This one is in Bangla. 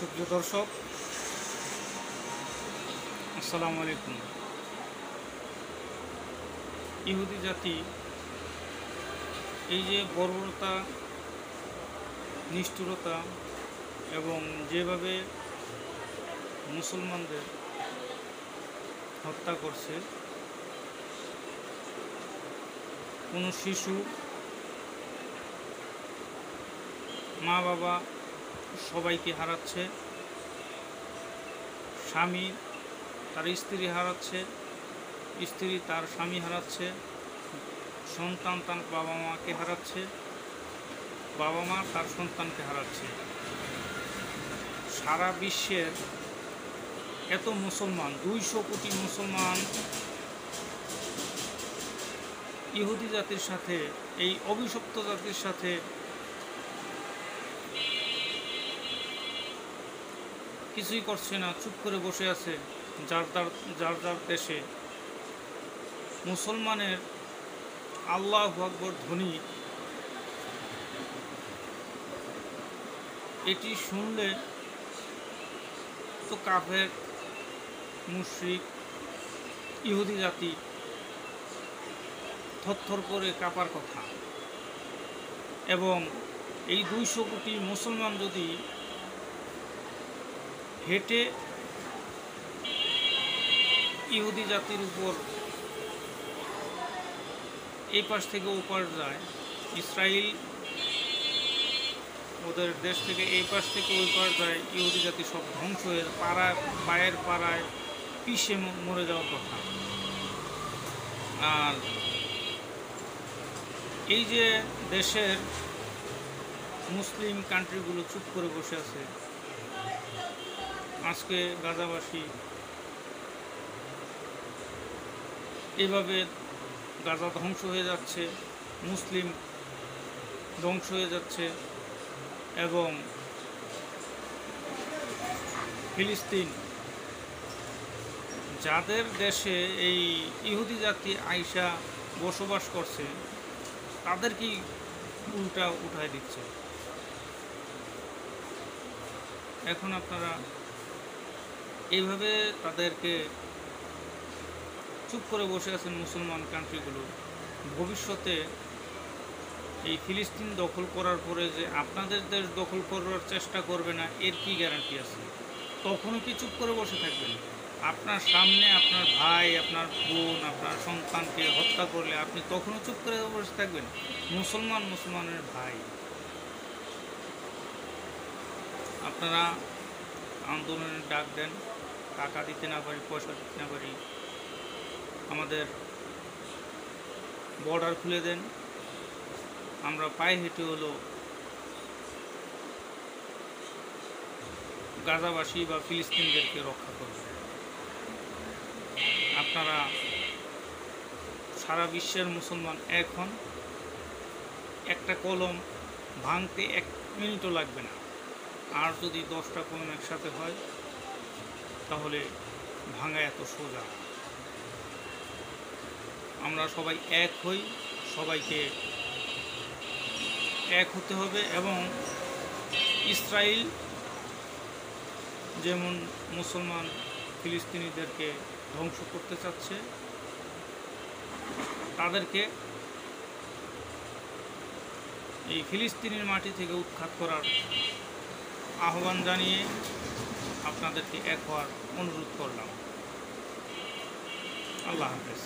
সুপ্রিয় দর্শক, আসসালামু আলাইকুম। ইহুদি জাতি এই যে বর্বরতা, নিষ্ঠুরতা এবং যেভাবে মুসলমানদের হত্যা করছে, কোনো শিশু, মা বাবা সবাইকে হারাচ্ছে, স্বামী তার স্ত্রী হারাচ্ছে, স্ত্রী তার স্বামী হারাচ্ছে, সন্তান তার বাবা মাকে হারাচ্ছে, বাবা মা তার সন্তানকে হারাচ্ছে। সারা বিশ্বের এত মুসলমান, 200 কোটি মুসলমান ইহুদি জাতির সাথে, এই অভিশপ্ত জাতির সাথে কিছুই করছে না, চুপ করে বসে আছে যার যার দেশে। মুসলমানের আল্লাহু আকবার ধ্বনি এটি শুনলে তো কাফের, মুশরিক, ইহুদি জাতি থরথর করে কাঁপার কথা। এবং এই 200 কোটি মুসলমান যদি হেঁটে ইহুদি জাতির উপর এই পাশ থেকে ও পাশ যায়, ইসরায়েল ওদের দেশ থেকে এই পাশ থেকে ওই পাশ যায়, ইহুদি জাতি সব ধ্বংস হয়ে পাড়ায় পায়ের পাড়ায় পিষে মরে যাওয়ার কথা। আর এই যে দেশের মুসলিম কান্ট্রিগুলো চুপ করে বসে আছে, আজকে গাজাবাসী এভাবে গাজা ধ্বংস হয়ে যাচ্ছে, মুসলিম ধ্বংস হয়ে যাচ্ছে, এবং ফিলিস্তিন, যাদের দেশে এই ইহুদি জাতি আইসা বসবাস করছে, তাদেরকেই উল্টা উঠায় দিচ্ছে। এখন আপনারা এইভাবে তাদেরকে চুপ করে বসে আছেন মুসলমান কান্ট্রিগুলো। ভবিষ্যতে এই ফিলিস্তিন দখল করার পরে যে আপনাদের দেশ দখল করার চেষ্টা করবে না, এর কি গ্যারান্টি আছে? তখনও কি চুপ করে বসে থাকবেন? আপনার সামনে আপনার ভাই, আপনার বোন, আপনার সন্তানকে হত্যা করলে আপনি তখনও চুপ করে বসে থাকবেন? মুসলমানের ভাই, আপনারা আন্দোলনের ডাক দেন, টাকা দিতে না পারি, পয়সা দিতে না পারি, আমাদের বর্ডার খুলে দেন, আমরা পায়ে হেঁটে হলো গাজাবাসী বা ফিলিস্তিনদেরকে রক্ষা করব। আপনারা সারা বিশ্বের মুসলমান এখন একটা কলম ভাঙতে 1 মিনিটও লাগবে না। আর যদি 10টা কলম একসাথে হয় তাহলে ভাঙা এত সোজা। আমরা সবাই এক হই, সবাইকে এক হতে হবে। এবং ইসরায়েল যেমন মুসলমান ফিলিস্তিনিদেরকে ধ্বংস করতে চাচ্ছে, তাদেরকে এই ফিলিস্তিনের মাটি থেকে উৎখাত করার আহ্বান জানিয়ে আপনাদেরকে এক হওয়ার অনুরোধ করলাম। আল্লাহ হাফেজ।